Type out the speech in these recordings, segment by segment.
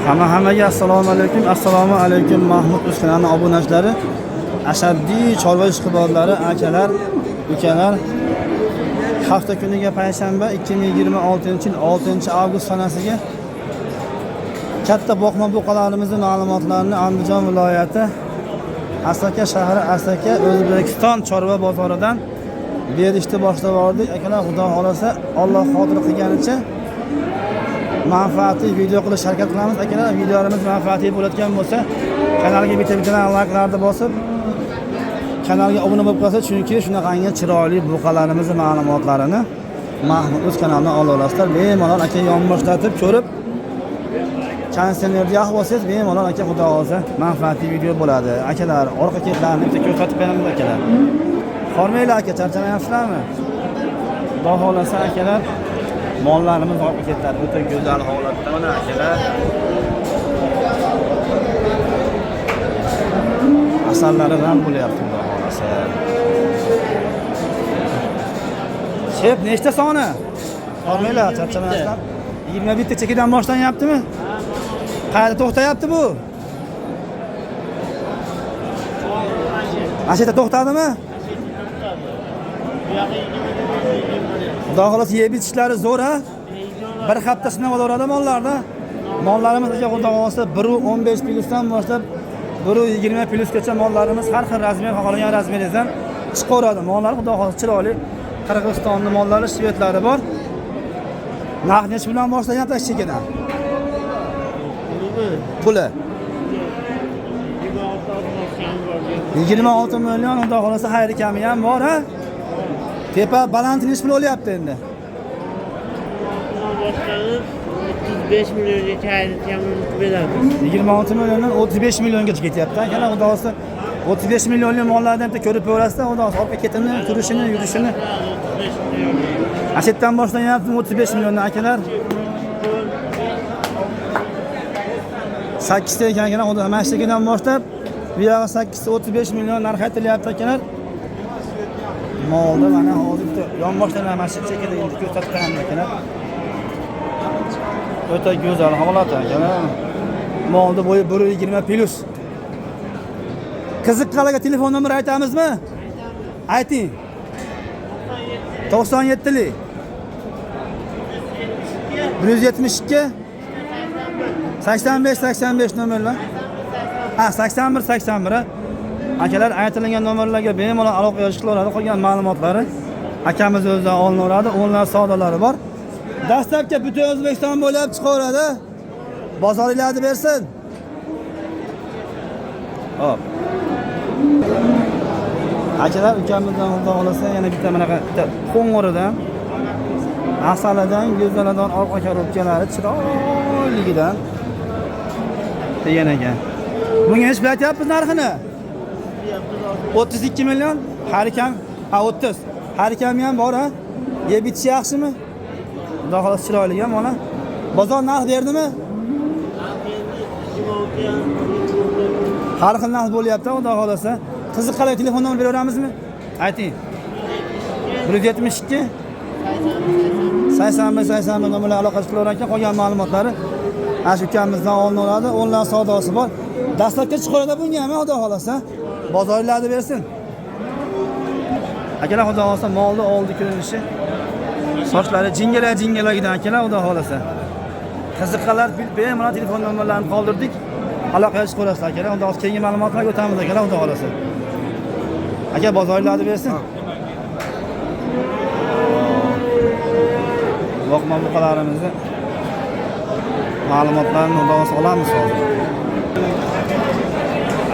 Hammaga assalomu alaykum Mahmud Uz kanalining obunachilari, ashaddiy chorva ishqibozlari, akalar, ukalar. Hafta kuniga payshanba 2026-yil 6-avgust sanasiga katta boqma buqalarimizning ma'lumotlarini Andijon viloyati Asaka shahri Asaka O'zbekiston chorva bozoridan berishni boshlab yubordik. Akalar, xudo xolasa, Alloh xotir qilganicha manfaatli video qilish harakat qilamiz. Akalar, videolarimiz manfaatli bo'ladigan bo'lsa, kanalga bitta-bittadan like-larni bosib, kanalga obuna bo'lib qolsa, chunki shunaqangi chiroyli buqalarimiz ma'lumotlarini Mahmud Uz kanalidan ola olasizlar. Bemalol aka yonboshlatib ko'rib, konseynerda yo'q bo'lsangiz, bemalol aka xudo xolasa manfaatli video bo'ladi. Akalar, orqa ketlarni bitta ko'rsatib beramiz akalar. Hormaylar aka, charchamayapsizlarmi? Xudo xolasa akalar, mollarimiz orqa ketlar o'ta go'zal holatda mana akalar. Asallari ham bo'lyapti xudo xolasa. Shep, nechta soni? Hormaylar, charchamayapsizlar? 21 ta chekidan boshlanyaptimi? Qayerda to'xtayapti bu? Asheta to'xtadimi? Xudo xolasa yeb itishlari zo'r ha? Bir hafta sinab olaveradi mollarda. Mollarimiz aka xudo xolasa 1.15 plusdan boshlab 1.20 plusgacha mollarimiz har xil razmer, xohlagan razmeringizdan chiqaveradi. Mollar xudo xolasa chiroyli. Qirg'izistonning mollari, shvedlari bor. Narx nech bilan boshlanyapti chekidan? Puli 26 million, xudo xolasa xayri kami ham bor ha? Tepa baland nech pul o'lyapti endi? 35 milliongacha beramiz. 26 milliondan 35 milliongacha ketyapti. Yana xudo xolasa 35 millionli mollarni ham ko'rib ko'rasizlar, xudo xolasa orqa ketini, turishini, yurishini. Ashetdan boshlanyapti 35 milliondan akalar. 8 ta ekan akalar, xudo mashtakidan boshlab bu yoqqa 8 ta 35 million narx aytilyapti akalar. Molda mana hozir yonboshdan mashina chekida endi ko'rsatib beraman akalar. O'ta go'zal holat akalar. Molda bo'yi 1.20 plus. Qiziqqanlarga telefon nomeri aytamizmi? Ayting. 97lik 172 85 nomerlar. Ha, 81. Akalar, aytilgan nomerlarga bemalol aloqa qilishlarga qolgan ma'lumotlari akamiz o'zidan olinaveradi. Onlar savdolari bor. Dastlabki butun O'zbekiston bo'ylab chiqaveradi. Bozoringlarni bersin. Hop. Akalar, ukamizdan xudo xolasa yana bitta bunaqa qo'ng'iridan, asalidan, go'zalidan orqa korobkalari chiroyligidan degan ekan. Bunga nech pul aytyapmiz narxini? 32 million. Har kam, 30. Har kam ham bor ha? Yeb bitishi yaxshimi? Xudo xolasa chiroyli ham mana. Bozor narx berdimi? Har xil narx bo'lyapti, xudo xolasa. Qiziqqanlar telefon nomer beraveramizmi? Ayting. 172 80 nomerlar aloqa qilar ekan, qolgan ma'lumotlari ash ukamizdan olinaveradi. Onlar savdosi bor. Dastlabki chiqaradi bunga ham xudo xolasa. Bozoringlarni bersin. Akalar, xudo xolasa molni oldi ko'rinishi. Sochlari jingala-jingalagidan akalar, xudo xolasa. Qiziqqanlar bemalol telefon nomerlarini qoldirdik. Aloqa chiqarasiz akalar. Xudo xolasa keyingi ma'lumotlarga o'tamiz akalar, xudo xolasa. Aka, bozoringlarni bersin. Boqma buqalarimizni ma'lumotlarini xudo xolasa olamiz hozir.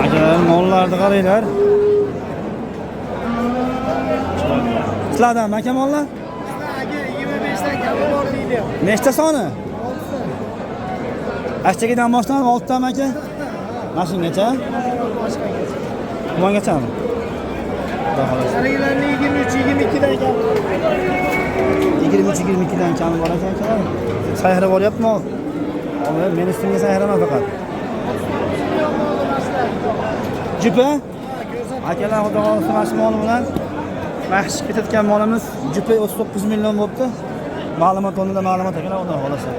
Akalar, mollarni qaranglar. Sizlardan aka mollar? Aka 25 dan kabi bor deydi. Nechta soni? Ashtagidan boshlanib 6 ta aka. Mashingacha? Tumangacha-mi? Xudo xolasa. Haligilarni 23-22 dan kabi. 23-22 dan kami bor ekan akalar. Sayhra boryaptimi? Olar men ustimga sayrama faqat. Jupa? Akalar, xudo xolasa mashmol bilan mahsh ketayotgan molimiz jupa 39 million bo'pti. Ma'lumot o'rnida ma'lumot akalar, xudo xolasa.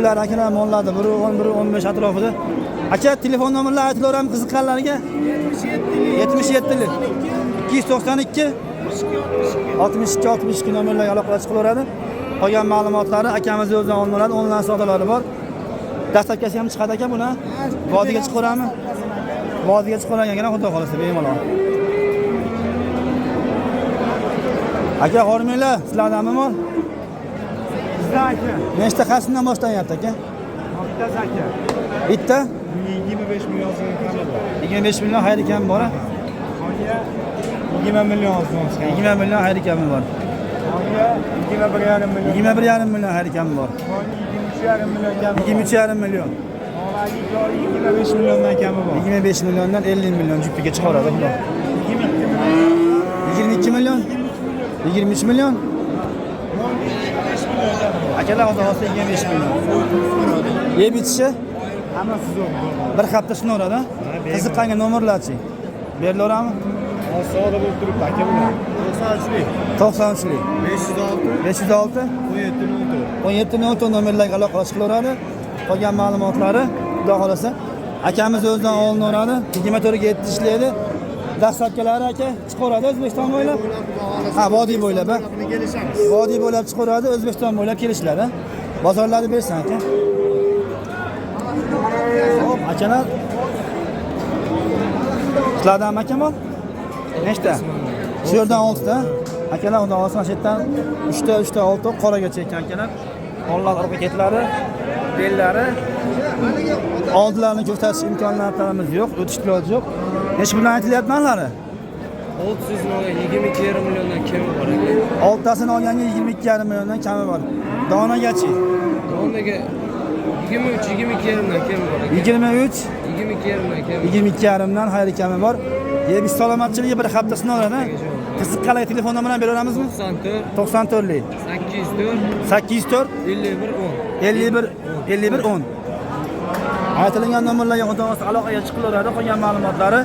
qo'ylar akalar mollarni 110 115 atrofida. Aka telefon nomerlari aytilaverami qiziqqanlarga? 77 292 62 62 nomerlarga aloqa qilaveradi. Qolgan ma'lumotlari akamiz o'zidan olinadi, onlayn savdolari bor. Dastlabkasi ham chiqadi aka buni. Vodiga chiqaverami? Vodiga chiqavergan ekan, xudo xolasa bemalol. Aka hormanglar, sizlardanmi mol? Bizda aka. Nechta qasmdan boshlanyapti aka? Bittasi aka. Bitta 25 million so'm kami bor. 25 million xayri kami bor. Qolgan 20 million so'm chiqadi. 20 million xayri kami bor. Qolgan 21,5 million. 21,5 million xayri kami bor. Qolgan 23,5 million kami. 23,5 million. Hozirgi 25 milliondan kami bor. 25 milliondan 50 million jupiga chiqaradi xudo. 22 million. 23 million. Akalar xudo xolasa 25 million. Yeb itishi Hammasi zo'r. bir hafta sinaveradi. Qiziqqanga nomerlarchi. Berilaverami? Savdo bo'lib turibdi aka bular. 93lik 506 17 nomerlarga aloqa qilaveradi. Qolgan ma'lumotlari xudo xolasa akamiz o'zidan olinaveradi. 24 ga yetishlaydi. Dastlabkilari aka chiqaveradi O'zbekiston bo'ylab. Ha, vodiy bo'ylab. Kelishamiz. Vodiy bo'ylab chiqaveradi, O'zbekiston bo'ylab kelishadi. Bozorlarni bersin aka. Hop, akalar. Sizlardan akaman? Nechta? Shu yerdan 6 ta. Akalar xudo xolasa shu yerdan 3 ta 6 qoraga chekkan akalar. Mollar harakatlari, bellari oldilarini ko'rsatish imkoniyatlarimiz yo'q, o'tish iloji yo'q. Hech bilan aytilyapti narxlari? 600 olgan 22,5 milliondan kami bor aka. 6tasini olganga 22,5 milliondan kami bor. Donagachi? Donaga 23,5 dan kami bor aka. 23 22,5 dan kami. 22,5 dan xayri kami bor. Biz salomatchiligi bir hafta sinovlarni qiziqqanlarga telefon nomerini beraveramizmi? 94lik 804 51 10. Aytilgan nomerlarga xudo xolasa aloqaga chiqilaveradi. Qolgan ma'lumotlari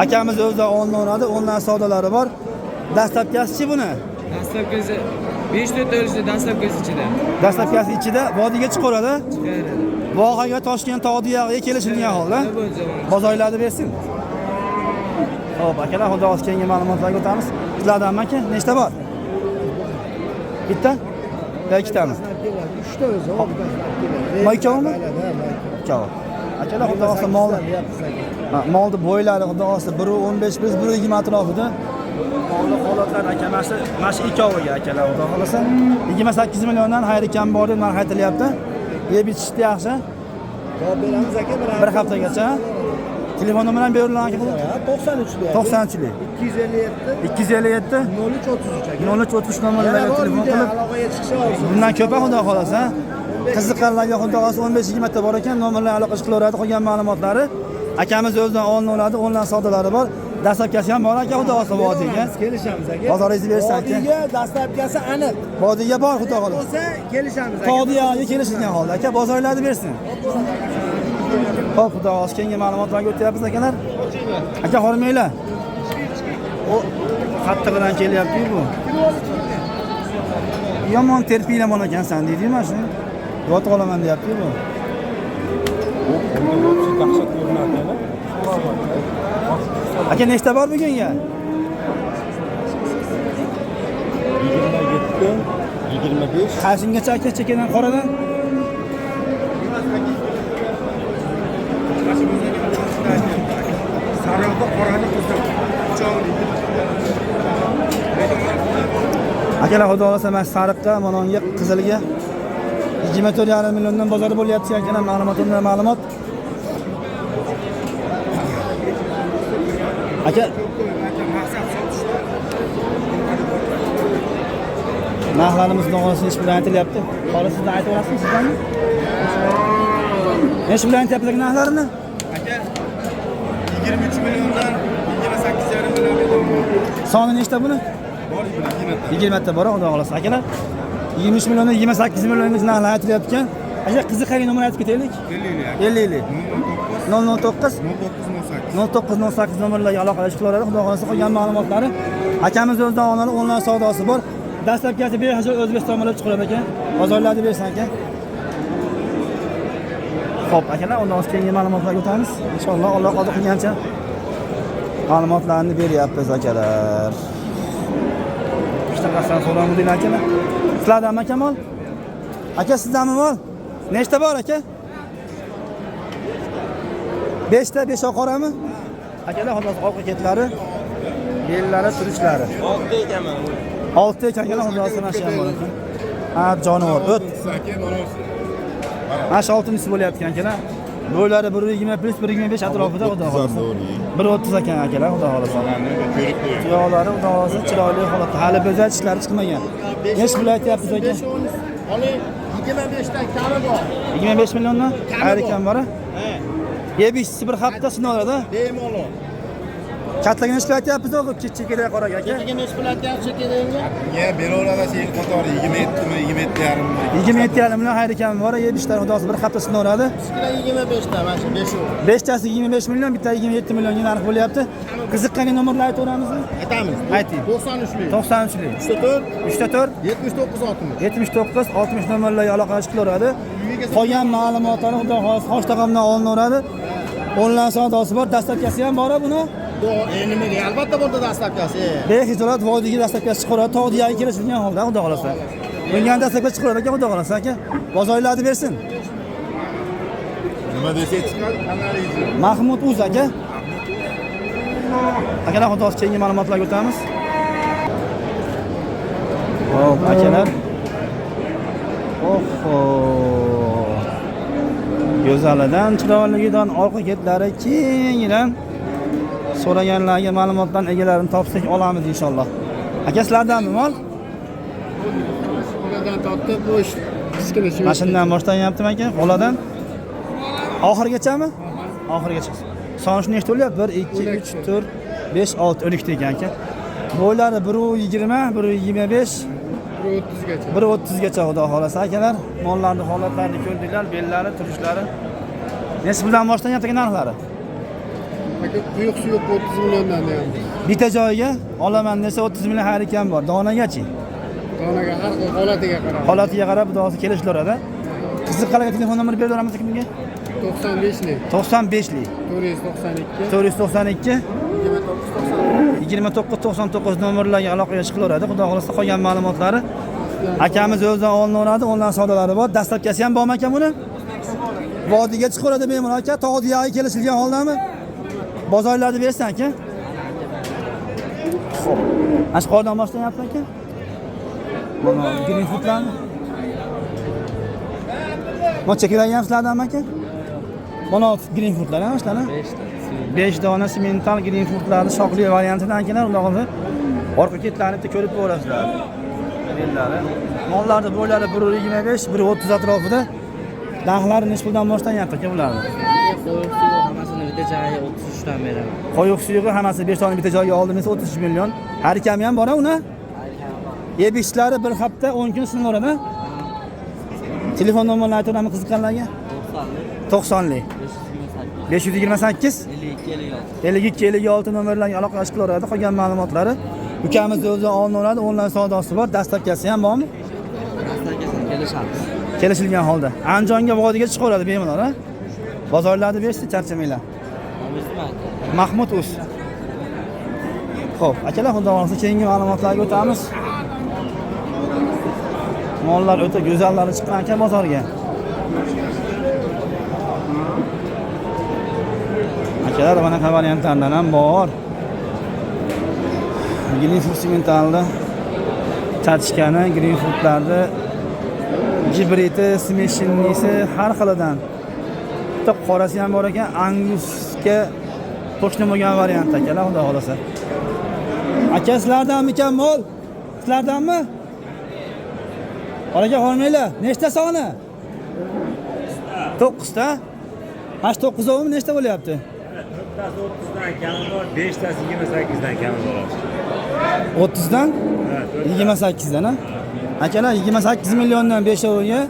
akamiz o'zidan olinaveradi. Onlayn savdolari bor. Dastlabkasi buni? Dastlabkasi 5 ta o'lishda dastlabkasi ichida. Dastlabkasi ichida vodiga chiqaveradi. Vohaga, Toshkent, Tog'diyaga kelishilgan holda bozorlarni bersin. Xo'p, akalar, xudo xolasa keyingi ma'lumotlarga o'tamiz. Sizlardanmi aka? Nechta bor? Bitta? Yo, ikkitami? 3 ta o'zi. Ikkovmi? Ikkov. Akalar, xudo xolasa molni bo'ylari xudo xolasa 1.15 biz 1.20 atrofida. Molni holatlar aka mana shu ikkoviga akalar xudo xolasa 28 milliondan xayri kam bor deb narx aytilyapti. Yeb ichishdi yaxshi. Javob beramiz aka bir haftagacha. Telefon nomerini berilgan aka. 93lik. 93lik 257 0333 nomerlarga telefon qilib aloqaga chiqishamiz. bundan ko'pa xudo xolasa qiziqqanlarga xudo xolasa 15-20 ta bor ekan, nomerlarga aloqa qilaveradi. Qolgan ma'lumotlari akamiz o'zidan olinaveradi. Onlayn savdolari bor. Dastlabkasi ham bor aka xudo xolasa vodiga. Kelishamiz aka. Bozoringizni bersin aka. Vodiga dastlabkasi aniq. Vodiga bor xudo xolasa. Bo'lsa kelishamiz aka. Tog'diyaga kelishilgan holda aka bozorlarni bersin. Xo'p, xudo xolasa keyingi ma'lumotlarga o'tyapmiz akalar. Aka hormanglar. O qattig'idan kelyapti bu. Yomon terpiylamon ekansan deydi-yu mana shuni. Yotib olaman deyapti bu. Dahshat ko'rinadi. Aka nechta bor bugunga? 27, 25. Qaysingacha aka chekadan qoradan? Sariqda qorani qizdir. Akalar, xudo xolasa mana sariqqa, mononga, qizilga 24,5 milliondan bozori bo'lyapti ekan, ma'lumot. Aka narxlarimiz no'g'risi ish bilan aytilyapti. Hozir sizdan aytib olasizmi sizdanmi? Ish bilan aytyapsiz narxlarini? Aka 23 milliondan 28,5 million. Soni nechta buni? Bor 20 ta bor, xudo xolasa akalar. 23 milliondan 28 milliongacha narxlar aytilyapti ekan. Aka qiziqqan nomer aytib ketaylik. 50 09 0908 nomerlarga aloqa qilaveradi. Xudo xolasa qolgan ma'lumotlari akamiz o'zidan oladi. Onlayn savdosi bor. Dastlabkasi 5 O'zbekiston bo'lib chiqaradi ekan. Bozorlarni bersin aka. Xo'p, akalar, undan so'ng keyingi ma'lumotlarga o'tamiz. Inshaalloh Alloh qodir qilgancha ma'lumotlarni beryapmiz akalar. Ishtaqasdan so'ramidinglar akalar. Sizlardanmi Kamol? Aka sizdanmi mol? Nechta bor aka? 5 ta, 5 oqorami? Akalar, hozir orqa ketlari, bellari, turishlari. 6 ekanman. 6 ekan akalar, hozir sanashib ham bor ekan. Ha, jonivor, o't. Mana shu 6-si bo'layotgan akalar. Bo'ylari 120 plus 125 atrofida xudo xolasa. 130 ekan akalar, xudo xolasa. Tuyoqlari xudo xolasa chiroyli holatda. Hali bezat ishlari chiqmagan. Nech pul aytyapsiz aka? Hali 25 ta kami bor. 25 milliondan? Ayr ekan bor-a? Yebishsi bir hafta sinovlarda. Bemalol. Kattaga nech pul aytyapsiz o'g'il? Chekkaga qora aka. Chekkaga nech pul aytyapsiz chekkaga? Ya beraveradi sen qatori 27 mi 27,5 mi? 27,5 million Ayr ekan bor-a, yebishlar xudosi bir hafta sinovlarda. Sizlar 25 ta, mana shu 5 o'g'il. 5 tasi 25 million, bitta 27 millionga narx bo'lyapti. Qiziqqanga nomerlarni aytaveramizmi? Aytamiz. Ayting. 93lik. 93lik. 3 4 3 4 79 60 nomerlarga aloqa qilaveradi. Qolgan ma'lumotlarni xudo xohlasa hoshtagamdan olinaveradi. Onlayn savdosi bor, dastlabkasi ham bor buni. Nimaga? Albatta bo'ldi dastlabkasi. Bexijolat vodiyga dastlabkasi chiqaradi, tog'diyaga kelishgan holda xudo xohlasa. Bungan dastlabkasi chiqaradi aka, xudo xohlasa aka. Bozorlarni bersin. Nima desak chiqadi, qanday Mahmud Uz aka. Akalar, xudo xohlasa keyingi ma'lumotlarga o'tamiz. Hop, akalar. Oho. Go'zalidan, chiroyligidan, orqa ketlari kengidan so'raganlarga ma'lumotlarni egalarini topsak olamiz inshaalloh. Aka, sizlardanmi mol? Ulardan tortib bo'sh kichkina shu. Mashinadan boshlanyaptimi aka? Qoladan oxirigacha?mi? Oxirigacha. Soni nechta bo'lyapti? 1 2 3 4 5 6 12 ekan aka. Bo'ylari 120, 125, 30gacha. 130 gacha xudo xolasa akalar. Mollarning holatlarini ko'rdinglar, bellari, turishlari. Nech puldan boshlanyapti narxlari? Aka quyuq suyuq 30 milliondan deyapmiz. Bitta joyiga olaman desa 30 million har ekan bor. Donagachi. Donaga har xil holatiga qarab. Holatiga qarab xudosi kelishlaradi. Qiziqqanlarga telefon nomerini berib beramiz kimga? 95lik, 95lik, 492, 492 29 2999 nomerlarga aloqaga chiqilaveradi. Xudo xolasa qolgan ma'lumotlari akamiz o'zidan olinaveradi. Onlayn savdolari bor. Dastlabkasi ham bormi aka buni? Vodiyga chiqaradi bemalol aka. Tog'diyaga kelishilgan holdami? Bozorlarda bersin aka. Xo'p. Ashqordan boshlanyapti aka. Mana green foodlarni. Mocha kerakmi sizlardanmi aka? Mana green foodlar ham shular. 5 dona semental green foodlarni shoqli variantidan kelar, ularni orqa ketlarini bitta ko'rib ko'rasizlar. Bellari. Mollarning bo'ylari 125, 130 atrofida. Narxlari nech puldan boshlanyapti aka bularni? Qo'yib suvi hammasini bitta joyiga 33 dan beraman. Qo'yiq suyuqi hammasi 5 tonni bitta joyga oldim esa 33 million. Har ikami ham bor uni. Yebishlari bir hafta 10 kun sinovlarda. Telefon nomerini aytaman qiziqqanlarga. 90lik. 528 52 56 nomerlarga aloqa qilaveradi. Qolgan ma'lumotlari ukamiz o'zi olinaveradi. Onlayn savdosi bor. Dastlabkasi ham bormi? Dastlabkasi kelishamiz. Kelishilgan holda. Andijonga vodiyga chiqaveradi bemalol, ha? Bozorlarda bersa charchamanglar. Mahmud Uz. Xo'p, akalar, xudo xolasa keyingi ma'lumotlarga o'tamiz. Mollar o'ta go'zallari chiqqan ekan bozorga. Akalar, mana variantlardan ham bor. Green food sementalda chachkani, green foodlarni gibridi, smeshinlisi har xilidan. Bitta qorasi ham bor ekan, Angusga qo'shni bo'lgan variant akalar, xudo xolasa. Aka, sizlardanmi ekan mol? Sizlardanmi? Oraga qolmanglar. Nechta soni? 9 ta. Mana 9 ovmi nechta bo'lyapti? 30dan kami bor, 5tasi 28dan kami bor. 30dan? 28 dan, ha? Akalar, 28 milliondan 5 oviga,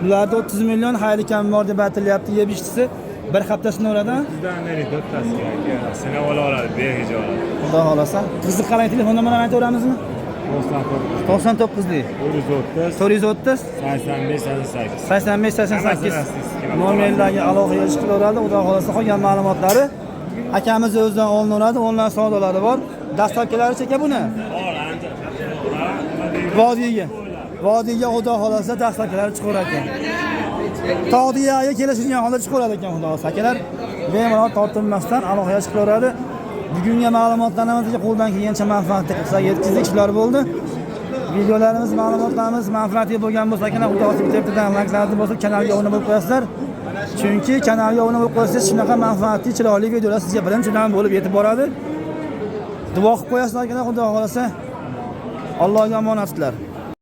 bularda 30 million xayli kam bor deb aytilyapti. Yebishtisi bir hafta sinovlarda. 30dan beri 4tasiga sinov ola oladi, behijolat. Xudo xolasa. Qiziqqanlar telefon nomerini aytaveramizmi? 99lik 430 430 85 88 85 88 nomerlarga aloqa qilaveradi. Xudo xolasa qolgan ma'lumotlari akamiz o'zidan olinaveradi. Onlayn savdolari bor. Dastlabkilari cheka buni. Vodiyga xudo xolasa dastlabkilari chiqarar ekan. Tog'diyaga kelishilgan holda chiqaveradi ekan xudo xolasa akalar. Bemalol tortinmasdan aloqaga chiqaveradi. Bugungi ma'lumotlarimizga qo'ldan kelgancha manfaatli qilsak yetkazdik shular bo'ldi. Videolarimiz, ma'lumotlarimiz manfaatli bo'lgan bo'lsa, kana xudo xolasa bittadan layklarni bosib kanalga obuna bo'lib qo'yasizlar. Chunki kanalga obuna bo'lib qo'ysangiz shunaqa manfaatli, chiroyli videolar sizga birinchidan bo'lib yetib boradi. Duo qilib qo'yasizlar kana xudo xolasa. Allohga omonatlar.